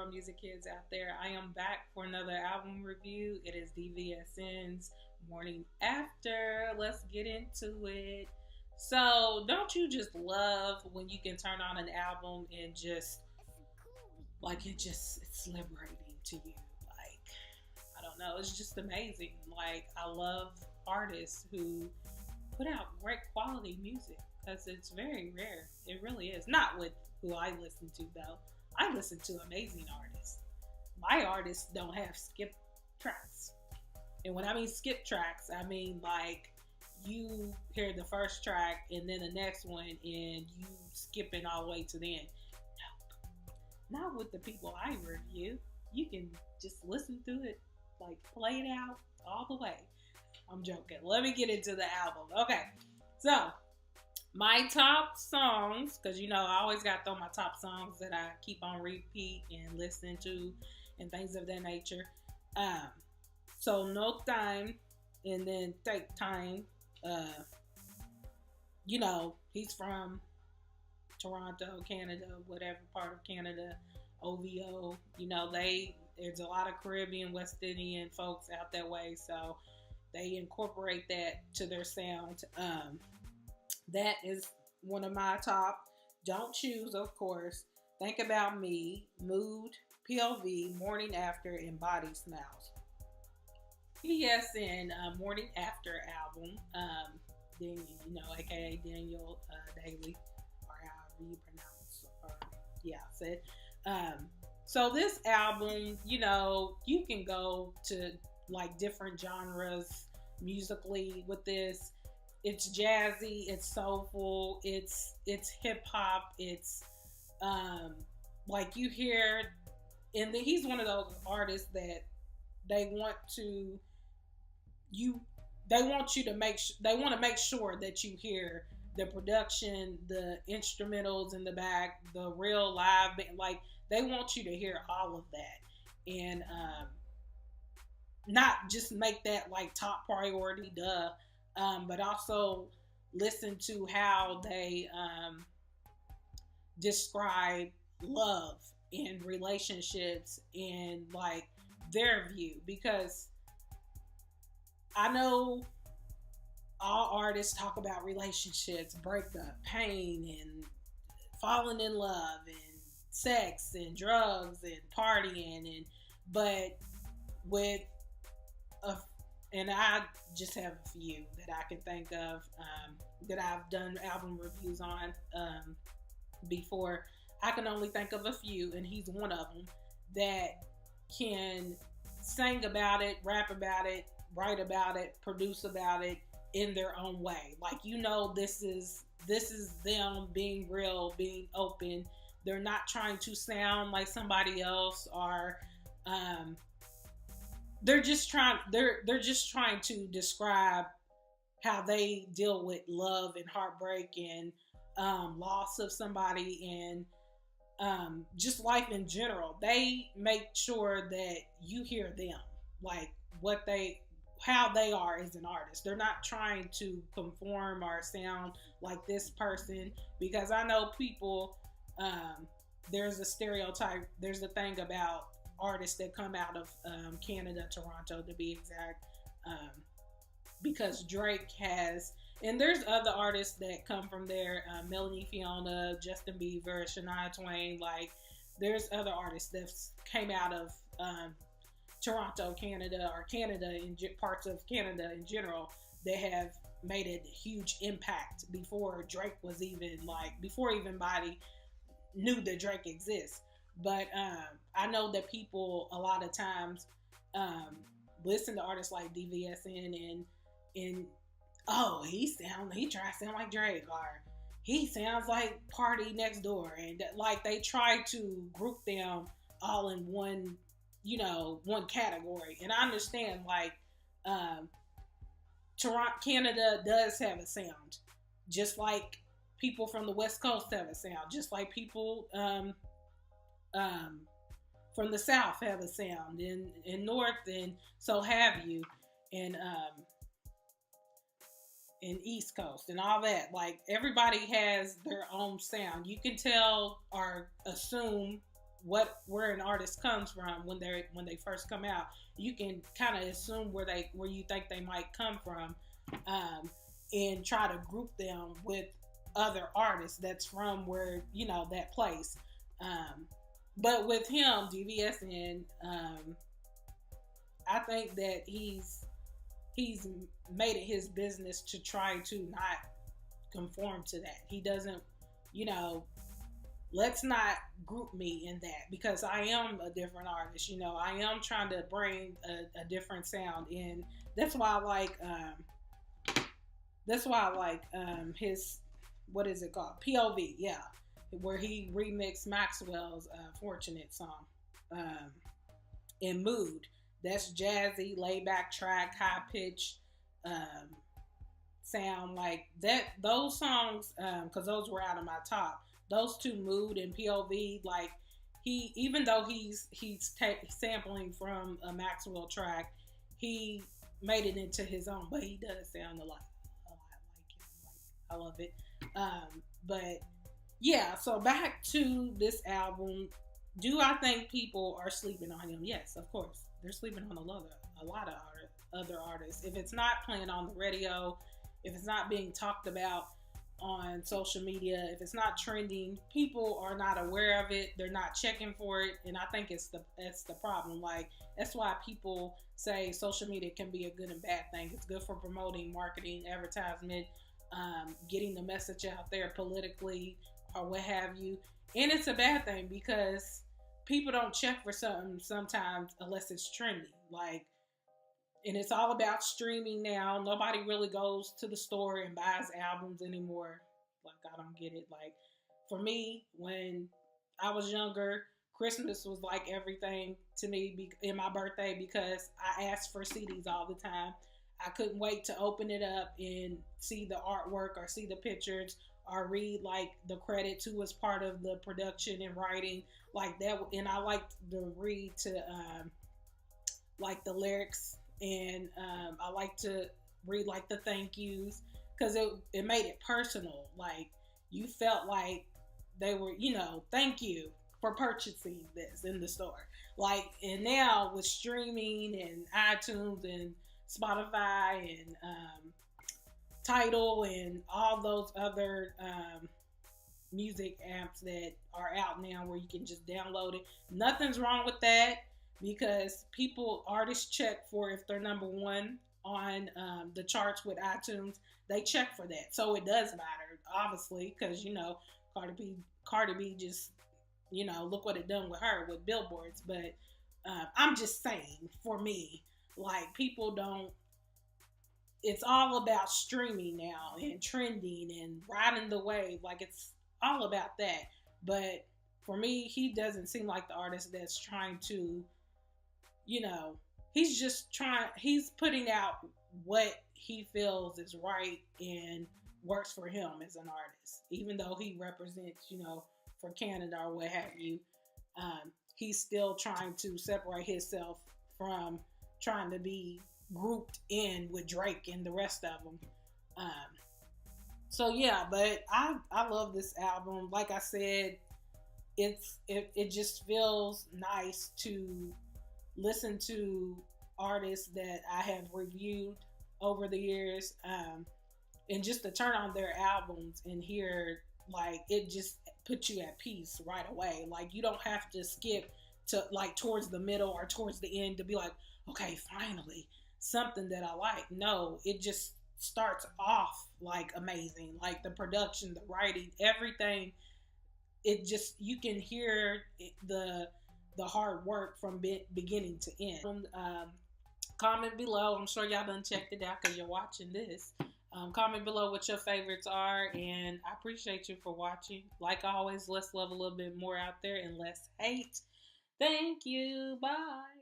world music kids out there. I am back for another album review. It is DVSN's Morning After. Let's get into it. So, don't you just love when you can turn on an album and just it's liberating to you? Like, I don't know, it's just amazing. Like, I love artists who put out great quality music because it's very rare. It really is. Not with who I listen to though. I listen to amazing artists. My artists don't have skip tracks. And when I mean skip tracks, I mean like you hear the first track and then the next one and you skipping all the way to the end. No, not with the people I review. You can just listen through it, like play it out all the way. I'm joking. Let me get into the album. Okay, so my top songs, because I always got to throw my top songs that I keep on repeat and listen to and things of that nature. So No Time and then Take Time. He's from Toronto, Canada, whatever part of Canada, OVO. There's a lot of Caribbean, West Indian folks out that way, so they incorporate that to their sound. That is one of my top. Don't Choose, of course. Think About Me, Mood, p.o.v, Morning After, and Body Smells. PSN Morning After album. Then aka Daniel Daly, or however you pronounce, said. So this album, you can go to like different genres musically with this. It's jazzy, it's soulful, it's hip hop, it's like you hear, and he's one of those artists that they want to make sure that you hear the production, the instrumentals in the back, the real live band. Like they want you to hear all of that, and not just make that like top priority, but also listen to how they describe love and relationships and like their view, because I know all artists talk about relationships, breakup, pain, and falling in love, and sex, and drugs, and partying, but with and I just have a few that I can think of that I've done album reviews on before. I can only think of a few, and he's one of them that can sing about it, rap about it, write about it, produce about it in their own way. Like, this is them being real, being open. They're not trying to sound like somebody else, or they're just trying to describe how they deal with love and heartbreak and loss of somebody, and just life in general. They make sure that you hear them, like how they are as an artist. They're not trying to conform or sound like this person, because I know people, there's a stereotype, there's a thing about artists that come out of Canada, Toronto to be exact, because Drake has, and there's other artists that come from there, Melanie Fiona, Justin Bieber, Shania Twain. Like, there's other artists that came out of Toronto, Canada, or Canada in parts of Canada in general, that have made a huge impact before Drake was even before anybody knew that Drake exists. But I know that people a lot of times listen to artists like DVSN and he tries to sound like Drake, or he sounds like Party Next Door, and like they try to group them all in one category. And I understand, like, Toronto, Canada does have a sound, just like people from the West Coast have a sound, just like people from the South have a sound, and North, and so have you, and East Coast and all that. Like, everybody has their own sound. You can tell or assume where an artist comes from when they first come out. You can kind of assume where you think they might come from, um, and try to group them with other artists that's from where that place. Um, but with him, DVSN, I think that he's made it his business to try to not conform to that. He doesn't, you know, let's not group me in that, because I am a different artist. I am trying to bring a different sound in. That's why I like his, what is it called, p.o.v, yeah, where he remixed Maxwell's Fortunate song, in Mood. That's jazzy, laid back track, high pitch, um, sound like that. Those songs, because those were out of my top. Those two, Mood and p.o.v, like, he, even though he's sampling from a Maxwell track, he made it into his own, but he does sound a lot like him. Like, I love it. But yeah, so back to this album. Do I think people are sleeping on him? Yes, of course. They're sleeping on a lot of other artists. If it's not playing on the radio, if it's not being talked about on social media, if it's not trending, people are not aware of it. They're not checking for it, and I think it's the problem. Like, that's why people say social media can be a good and bad thing. It's good for promoting, marketing, advertisement, getting the message out there politically or what have you, and it's a bad thing because people don't check for something sometimes unless it's trending. Like, and it's all about streaming now. Nobody really goes to the store and buys albums anymore. Like, I don't get it. Like, for me, when I was younger, Christmas was like everything to me in my birthday, because I asked for CDs all the time. I couldn't wait to open it up and see the artwork or see the pictures or read like the credits, who was part of the production and writing like that. And I liked to read to like the lyrics, and I like to read like the thank yous, because it made it personal. Like, you felt like they were, thank you for purchasing this in the store. Like, and now with streaming and iTunes and Spotify and Tidal and all those other music apps that are out now where you can just download it. Nothing's wrong with that, because artists check for if they're number one on the charts with iTunes. They check for that. So it does matter, obviously, because, Cardi B just, look what it done with her with billboards. But I'm just saying, for me, like, people don't, it's all about streaming now and trending and riding the wave. Like, it's all about that. But for me, he doesn't seem like the artist that's trying to, he's putting out what he feels is right and works for him as an artist. Even though he represents, for Canada or what have you, he's still trying to separate himself from trying to be grouped in with Drake and the rest of them. So yeah, but I love this album. Like I said, it just feels nice to listen to artists that I have reviewed over the years, and just to turn on their albums and hear, like, it just puts you at peace right away. Like, you don't have to skip to like towards the middle or towards the end to be like, okay, finally something that I like. No, it just starts off like amazing. Like, the production, the writing, everything. It just, you can hear the hard work from beginning to end. Comment below. I'm sure y'all done checked it out because you're watching this. Comment below what your favorites are, and I appreciate you for watching. Like always, let's love a little bit more out there and less hate. Thank you. Bye.